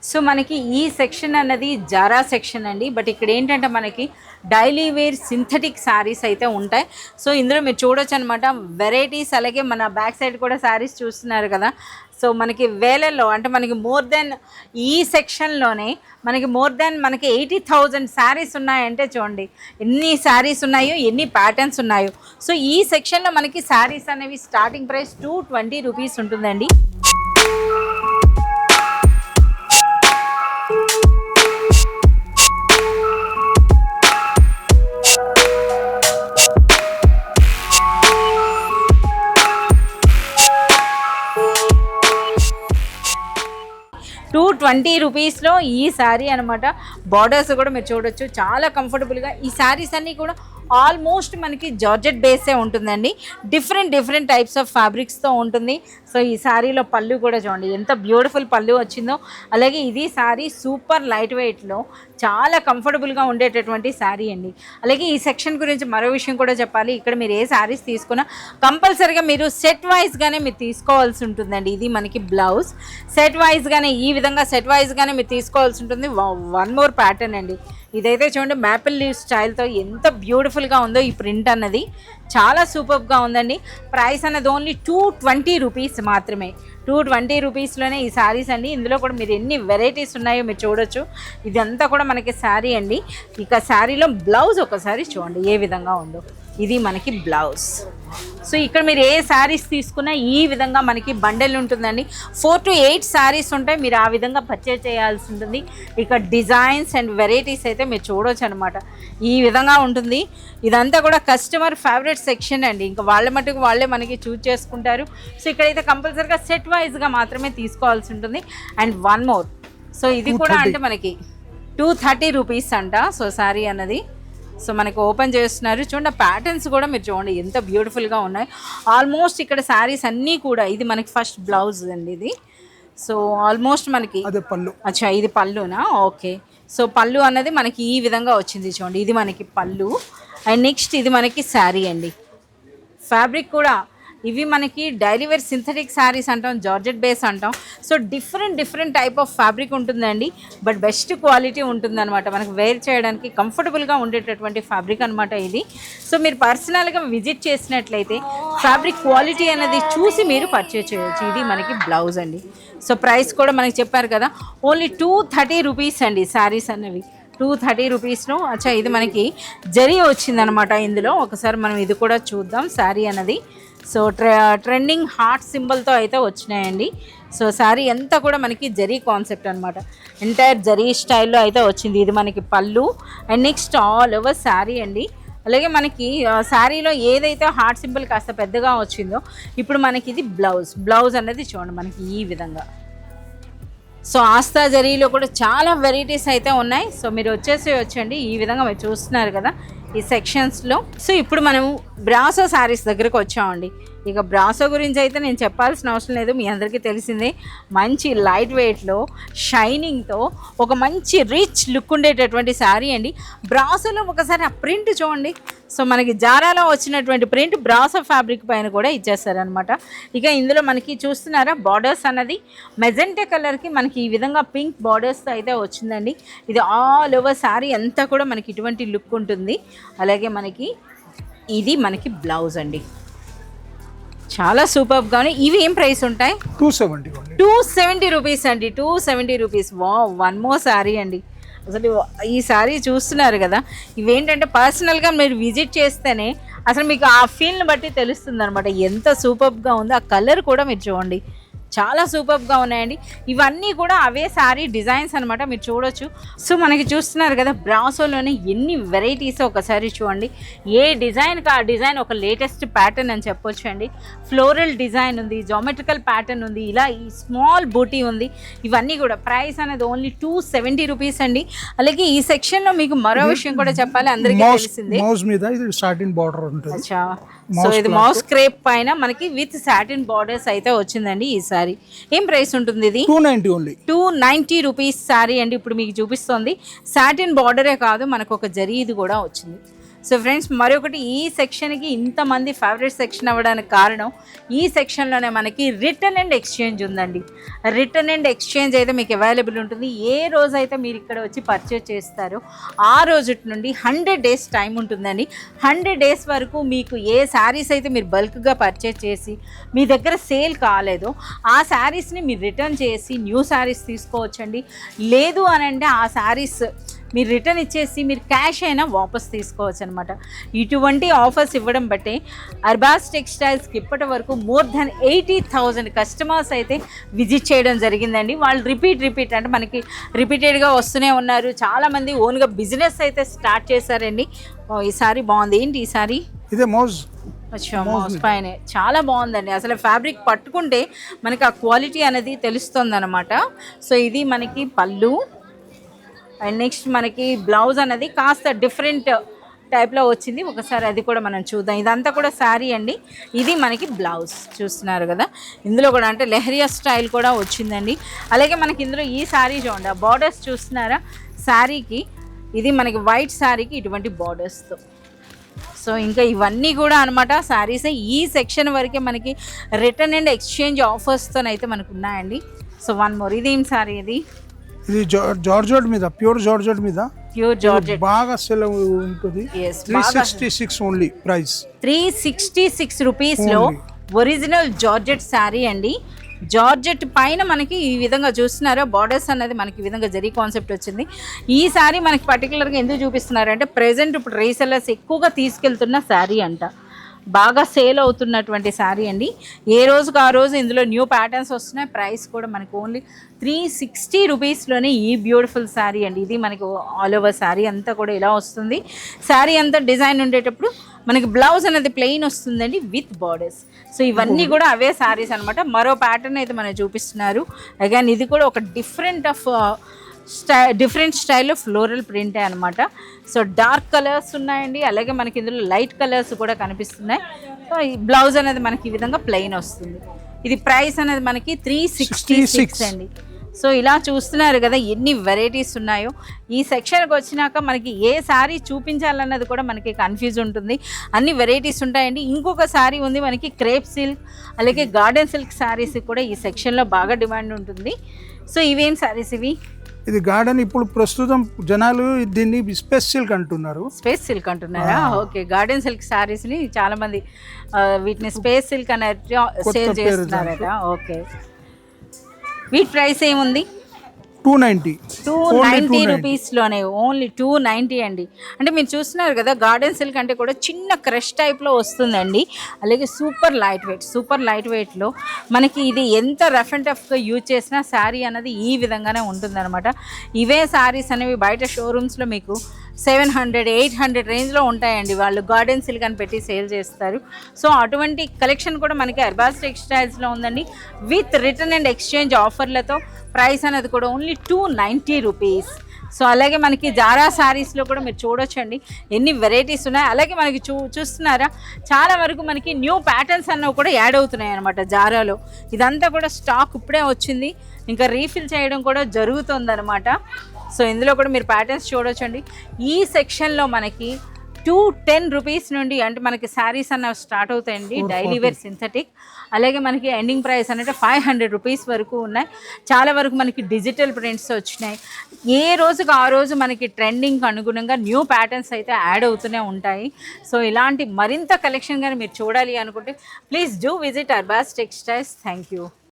So మనకి ఈ section అన్నది జారా సెక్షన్ అండి. బట్ ఇక్కడ ఏంటంటే మనకి డైలీ వేర్ సింథటిక్ శారీస్ అయితే ఉంటాయి. సో ఇందులో మీరు చూడొచ్చు అనమాట వెరైటీస్. అలాగే మన బ్యాక్ సైడ్ కూడా శారీస్ చూస్తున్నారు కదా. సో మనకి వేలల్లో అంటే మనకి మోర్ దెన్ ఈ సెక్షన్లోనే మనకి 80,000 శారీస్ ఉన్నాయంటే చూడండి ఎన్ని శారీస్ ఉన్నాయో, ఎన్ని ప్యాటర్న్స్ ఉన్నాయో. సో ఈ సెక్షన్లో మనకి శారీస్ అనేవి స్టార్టింగ్ ప్రైస్ 220 రూపీస్ ఉంటుందండి. ₹220 ఈ శారీ అనమాట. బార్డర్స్ కూడా మీరు చూడొచ్చు, చాలా కంఫర్టబుల్గా. ఈ శారీస్ అన్నీ కూడా ఆల్మోస్ట్ మనకి జార్జెట్ బేసే ఉంటుందండి. డిఫరెంట్ టైప్స్ ఆఫ్ ఫ్యాబ్రిక్స్తో ఉంటుంది. సో ఈ శారీలో పళ్ళు కూడా చూడండి ఎంత బ్యూటిఫుల్ పళ్ళు వచ్చిందో. అలాగే ఇది శారీ సూపర్ లైట్ వెయిట్లో చాలా కంఫర్టబుల్గా ఉండేటటువంటి శారీ అండి. అలాగే ఈ సెక్షన్ గురించి మరో విషయం కూడా చెప్పాలి. ఇక్కడ మీరు ఏ శారీస్ తీసుకున్నా కంపల్సరీగా మీరు సెట్ వైజ్గానే మీరు తీసుకోవాల్సి ఉంటుందండి. ఇది మనకి బ్లౌజ్ సెట్ వైజ్గానే, ఈ విధంగా సెట్ వైజ్గానే మీరు తీసుకోవాల్సి ఉంటుంది. వన్ మోర్ ప్యాటర్న్ అండి. ఇదైతే చూడండి మ్యాపిల్ లీవ్ స్టైల్తో ఎంత బ్యూటిఫుల్గా ఉందో ఈ ప్రింట్ అన్నది, చాలా సూపర్గా ఉందండి. ప్రైస్ అన్నది ఓన్లీ 220 రూపీస్ మాత్రమే. 220 రూపీస్లోనే ఈ శారీస్ అండి. ఇందులో కూడా మీరు ఎన్ని వెరైటీస్ ఉన్నాయో మీరు చూడొచ్చు. ఇదంతా కూడా మనకి శారీ అండి. ఇక శారీలో బ్లౌజ్ ఒకసారి చూడండి ఏ విధంగా ఉందో. ఇది మనకి బ్లౌజ్. సో ఇక్కడ మీరు ఏ శారీస్ తీసుకున్నా ఈ విధంగా మనకి బండెల్ ఉంటుందండి. 4 to 8 శారీస్ ఉంటాయి. మీరు ఆ విధంగా పర్చేజ్ చేయాల్సి ఉంటుంది. ఇక డిజైన్స్ అండ్ వెరైటీస్ అయితే మీరు చూడవచ్చు అనమాట. ఈ విధంగా ఉంటుంది. ఇదంతా కూడా కస్టమర్ ఫేవరెట్ సెక్షన్ అండి. ఇంకా వాళ్ళ మటుకు వాళ్ళే మనకి చూజ్ చేసుకుంటారు. సో ఇక్కడైతే కంపల్సరీగా సెట్ వైజ్గా మాత్రమే తీసుకోవాల్సి ఉంటుంది. అండ్ వన్ మోర్, సో ఇది కూడా అంటే మనకి 230 రూపీస్ అంట. సో శారీ అన్నది సో మనకి ఓపెన్ చేస్తున్నారు. చూడండి ప్యాటర్న్స్ కూడా మీరు చూడండి ఎంత బ్యూటిఫుల్గా ఉన్నాయి. ఆల్మోస్ట్ ఇక్కడ శారీస్ అన్నీ కూడా, ఇది మనకి ఫస్ట్ బ్లౌజ్ అండి ఇది. సో ఆల్మోస్ట్ మనకి పళ్ళు. అచ్చా ఇది పళ్ళునా? ఓకే. సో పళ్ళు అన్నది మనకి ఈ విధంగా వచ్చింది చూడండి. ఇది మనకి పళ్ళు. అండ్ నెక్స్ట్ ఇది మనకి శారీ అండి. ఫ్యాబ్రిక్ కూడా ఇవి మనకి డైలీ వేర్ సింథటిక్ శారీస్ అంటాం, జార్జెట్ బేస్ అంటాం. So different type of fabric ఉంటుందండి. బట్ బెస్ట్ క్వాలిటీ ఉంటుందన్నమాట. మనకు వేర్ చేయడానికి కంఫర్టబుల్గా ఉండేటటువంటి ఫ్యాబ్రిక్ అనమాట ఇది. సో మీరు పర్సనల్గా విజిట్ చేసినట్లయితే ఫ్యాబ్రిక్ క్వాలిటీ అనేది చూసి మీరు పర్చేజ్ చేయొచ్చు. ఇది మనకి బ్లౌజ్ అండి. సో ప్రైస్ కూడా మనకి చెప్పారు కదా, ఓన్లీ 230 రూపీస్ అండి శారీస్ అనేవి. 230 రూపీస్లో. అచ్చా ఇది మనకి జరీ వచ్చిందనమాట ఇందులో. ఒకసారి మనం ఇది కూడా చూద్దాం శారీ అన్నది. సో ట్రెండింగ్ హార్ట్ సింబల్తో అయితే వచ్చినాయండి. సో శారీ అంతా కూడా మనకి జరీ కాన్సెప్ట్ అనమాట. ఎంటైర్ జరీ స్టైల్లో అయితే వచ్చింది. ఇది మనకి పళ్ళు and next all over sari అండి. అలాగే మనకి శారీలో ఏదైతే హార్ట్ సింబల్ కాస్త పెద్దగా వచ్చిందో ఇప్పుడు మనకి ఇది బ్లౌజ్ అనేది చూడండి మనకి ఈ విధంగా. సో ఆస్తా జరీలో కూడా చాలా వెరైటీస్ అయితే ఉన్నాయి. సో మీరు వచ్చండి. ఈ విధంగా మీరు చూస్తున్నారు కదా ఈ సెక్షన్స్లో. సో ఇప్పుడు మనం బ్రాసో శారీస్ దగ్గరకు వచ్చామండి. ఇక బ్రాసో గురించి అయితే నేను చెప్పాల్సిన అవసరం లేదు, మీ అందరికీ తెలిసిందే. మంచి లైట్ వెయిట్లో షైనింగ్తో ఒక మంచి రిచ్ లుక్ ఉండేటటువంటి శారీ అండి. బ్రాసోలో ఒకసారి ఆ ప్రింట్ చూడండి. సో మనకి జారాలో వచ్చినటువంటి ప్రింట్ బ్రాసో ఫ్యాబ్రిక్ పైన కూడా ఇచ్చేస్తారనమాట. ఇక ఇందులో మనకి చూస్తున్నారా బార్డర్స్ అన్నది మెజెంటా కలర్కి మనకి ఈ విధంగా పింక్ బార్డర్స్తో అయితే వచ్చిందండి. ఇది ఆల్ ఓవర్ శారీ అంతా కూడా మనకి ఇటువంటి లుక్ ఉంటుంది. అలాగే మనకి ఇది మనకి బ్లౌజ్ అండి. చాలా సూపర్గా ఉన్నాయి. ఇవి ఏం ప్రైస్ ఉంటాయి? 270 రూపీస్ అండి. 270 రూపీస్. వన్ మోర్ శారీ అండి. అసలు ఈ శారీ చూస్తున్నారు కదా, ఇవేంటంటే పర్సనల్గా మీరు విజిట్ చేస్తేనే అసలు మీకు ఆ ఫీల్ని బట్టి తెలుస్తుంది అనమాట ఎంత సూపర్గా ఉందో. ఆ కలర్ కూడా మీరు చూడండి చాలా సూపర్గా ఉన్నాయండి. ఇవన్నీ కూడా అవే శారీ డిజైన్స్ అనమాట, మీరు చూడొచ్చు. సో మనకి చూస్తున్నారు కదా బ్రాసోలోనే ఎన్ని వెరైటీస్ ఒకసారి చూడండి. ఏ డిజైన్కి ఆ డిజైన్ ఒక లేటెస్ట్ ప్యాటర్న్ అని చెప్పొచ్చు అండి. ఫ్లోరల్ డిజైన్ ఉంది, జామెట్రికల్ ప్యాటర్న్ ఉంది, ఇలా ఈ స్మాల్ బూటీ ఉంది. ఇవన్నీ కూడా ప్రైస్ అనేది ఓన్లీ 270 రూపీస్ అండి. అలాగే ఈ సెక్షన్లో మీకు మరో విషయం కూడా చెప్పాలి, అందరికీ తెలిసింది. సో ఇది మౌస్ క్రేప్ పైన మనకి విత్ సాటిన్ బార్డర్స్ అయితే వచ్చిందండి ఈ సారీ. ఏం ప్రైస్ ఉంటుంది? ఇది 290 రూపీస్ సారీ అండి. ఇప్పుడు మీకు చూపిస్తుంది సాటిన్ బార్డరే కాదు, మనకు ఒక జరీ ఇది కూడా వచ్చింది. సో ఫ్రెండ్స్ మరొకటి ఈ సెక్షన్కి ఇంతమంది ఫేవరెట్ సెక్షన్ అవ్వడానికి కారణం ఈ సెక్షన్లోనే మనకి రిటర్న్ అండ్ ఎక్స్చేంజ్ ఉందండి. రిటర్న్ అండ్ ఎక్స్చేంజ్ అయితే మీకు అవైలబుల్ ఉంటుంది. ఏ రోజైతే మీరు ఇక్కడ వచ్చి పర్చేజ్ చేస్తారో ఆ రోజు నుండి 100 డేస్ టైం ఉంటుందండి. 100 డేస్ వరకు మీకు ఏ శారీస్ అయితే మీరు బల్క్గా పర్చేజ్ చేసి మీ దగ్గర సేల్ కాలేదో ఆ శారీస్ని మీరు రిటర్న్ చేసి న్యూ శారీస్ తీసుకోవచ్చండి. లేదు అని అంటే ఆ శారీస్ మీరు రిటర్న్ ఇచ్చేసి మీరు క్యాష్ అయినా వాపస్ తీసుకోవచ్చు అనమాట. ఇటువంటి ఆఫర్స్ ఇవ్వడం బట్టే అర్బాస్ టెక్స్టైల్స్కి ఇప్పటి వరకు మోర్ దెన్ 80,000 కస్టమర్స్ అయితే విజిట్ చేయడం జరిగిందండి. వాళ్ళు రిపీట్ అంటే మనకి రిపీటెడ్గా వస్తూనే ఉన్నారు. చాలామంది ఓన్గా బిజినెస్ అయితే స్టార్ట్ చేశారండి. ఈసారి బాగుంది. ఏంటి ఈసారి ఇదే మౌజ్ మౌస్ పైన చాలా బాగుందండి. అసలు ఫ్యాబ్రిక్ పట్టుకుంటే మనకి ఆ క్వాలిటీ అనేది తెలుస్తుంది అనమాట. సో ఇది మనకి పళ్ళు అండ్ నెక్స్ట్ మనకి బ్లౌజ్ అనేది కాస్త డిఫరెంట్ టైప్లో వచ్చింది. ఒకసారి అది కూడా మనం చూద్దాం. ఇదంతా కూడా శారీ అండి. ఇది మనకి బ్లౌజ్ చూస్తున్నారు కదా. ఇందులో కూడా అంటే లెహరియా స్టైల్ కూడా వచ్చిందండి. అలాగే మనకి ఇందులో ఈ శారీ చూడండి, ఆ బార్డర్స్ చూస్తున్నారా శారీకి. ఇది మనకి వైట్ శారీకి ఇటువంటి బార్డర్స్తో. సో ఇంకా ఇవన్నీ కూడా అనమాట శారీస్ ఈ సెక్షన్ వరకే మనకి రిటర్న్ అండ్ ఎక్స్చేంజ్ ఆఫర్స్తోనైతే మనకు ఉన్నాయండి. సో వన్ మోర్, ఇది ఏం శారీ? ఇది జార్జెట్ మీద, ప్యూర్ జార్జెట్ మీద, ప్యూర్ జార్జెట్ బాగా సెల్ ఉంటుంది. 366 ఓన్లీ ప్రైస్. 366 రూపీస్లో ఒరిజినల్ జార్జెట్ శారీ అండి. జార్జెట్ పైన మనకి ఈ విధంగా చూస్తున్నారో బార్డర్స్ అనేది మనకి ఈ విధంగా జరీ కాన్సెప్ట్ వచ్చింది. ఈ శారీ మనకి పర్టికులర్గా ఎందుకు చూపిస్తున్నారంటే ప్రెజెంట్ ఇప్పుడు రీసెల్లర్స్ ఎక్కువగా తీసుకెళ్తున్న శారీ అంట. బాగా సేల్ అవుతున్నటువంటి శారీ అండి. ఏ రోజుకు ఆ రోజు ఇందులో న్యూ ప్యాటర్న్స్ వస్తున్నాయి. ప్రైస్ కూడా మనకి ఓన్లీ 360 రూపీస్లోనే ఈ బ్యూటిఫుల్ శారీ అండి. ఇది మనకి ఆల్ ఓవర్ శారీ అంతా కూడా ఇలా వస్తుంది. శారీ అంతా డిజైన్ ఉండేటప్పుడు మనకి బ్లౌజ్ అనేది ప్లెయిన్ వస్తుందండి విత్ బార్డర్స్. సో ఇవన్నీ కూడా అవే శారీస్ అనమాట. మరో ప్యాటర్న్ అయితే మనకి చూపిస్తున్నారు. అగైన్ ఇది కూడా ఒక డిఫరెంట్ స్టైల్లో ఫ్లోరల్ ప్రింటే అనమాట. సో డార్క్ కలర్స్ ఉన్నాయండి. అలాగే మనకి ఇందులో లైట్ కలర్స్ కూడా కనిపిస్తున్నాయి. సో ఈ బ్లౌజ్ అనేది మనకి ఈ విధంగా ప్లెయిన్ వస్తుంది. ఇది ప్రైస్ అనేది మనకి 366 అండి. సో ఇలా చూస్తున్నారు కదా ఎన్ని వెరైటీస్ ఉన్నాయో. ఈ సెక్షన్కి వచ్చినాక మనకి ఏ శారీ చూపించాలన్నది కూడా మనకి కన్ఫ్యూజ్ ఉంటుంది. అన్ని వెరైటీస్ ఉంటాయండి. ఇంకొక శారీ ఉంది మనకి క్రేప్ సిల్క్, అలాగే గార్డెన్ సిల్క్ శారీస్ కూడా ఈ సెక్షన్లో బాగా డిమాండ్ ఉంటుంది. సో ఇవేం శారీస్ ఇవి? ఇది గార్డెన్. ఇప్పుడు ప్రస్తుతం జనాలు దీన్ని స్పేస్ సిల్క్ అంటున్నారు. స్పేస్ సిల్క్ అంటున్నారా? ఓకే. గార్డెన్ సిల్క్ శారీస్ని చాలా మంది వీటిని స్పేస్ సిల్క్ అనేది సేల్ చేస్తున్నారట. ఓకే. వీటి ప్రైస్ ఏముంది? 290 రూపీస్లోనే, ఓన్లీ 290 అండి. అంటే మీరు చూస్తున్నారు కదా గార్డెన్ సిల్క్ అంటే కూడా చిన్న క్రష్ టైప్లో వస్తుందండి. అలాగే సూపర్ లైట్ వెయిట్లో మనకి ఇది ఎంత రఫ్ అండ్ టఫ్గా యూజ్ చేసినా శారీ అన్నది ఈ విధంగానే ఉంటుందన్నమాట. ఇవే శారీస్ అనేవి బయట షోరూమ్స్లో మీకు 700-800 రేంజ్లో ఉంటాయండి. వాళ్ళు గార్డెన్ సిల్క్ అని పెట్టి సేల్ చేస్తారు. సో అటువంటి కలెక్షన్ కూడా మనకి అర్బాస్ టెక్స్టైల్స్లో ఉందండి విత్ రిటర్న్ అండ్ ఎక్స్చేంజ్ ఆఫర్లతో. ప్రైస్ అనేది కూడా ఓన్లీ 290 రూపీస్. సో అలాగే మనకి జారా శారీస్లో కూడా మీరు చూడొచ్చండి ఎన్ని వెరైటీస్ ఉన్నాయి. అలాగే మనకి చూస్తున్నారా చాలా వరకు మనకి న్యూ ప్యాటర్న్స్ అన్నవి కూడా యాడ్ అవుతున్నాయి అనమాట జారాలో. ఇదంతా కూడా స్టాక్ ఇప్పుడే వచ్చింది, ఇంకా రీఫిల్ చేయడం కూడా జరుగుతుందన్నమాట. సో ఇందులో కూడా మీరు ప్యాటర్న్స్ చూడొచ్చండి. ఈ సెక్షన్లో మనకి 210 రూపీస్ నుండి అంటే మనకి శారీస్ అన్న స్టార్ట్ అవుతాయండి. Daily wear synthetic. అలాగే మనకి ఎండింగ్ ప్రైస్ అంటే 500 రూపీస్ వరకు ఉన్నాయి. చాలా వరకు మనకి డిజిటల్ ప్రింట్స్ వచ్చినాయి. ఏ రోజుకు ఆ రోజు మనకి ట్రెండింగ్ అనుగుణంగా న్యూ ప్యాటర్న్స్ అయితే యాడ్ అవుతూనే ఉంటాయి. సో ఇలాంటి మరింత కలెక్షన్ కానీ మీరు చూడాలి అనుకుంటే please do visit Arbaz textiles. Thank you.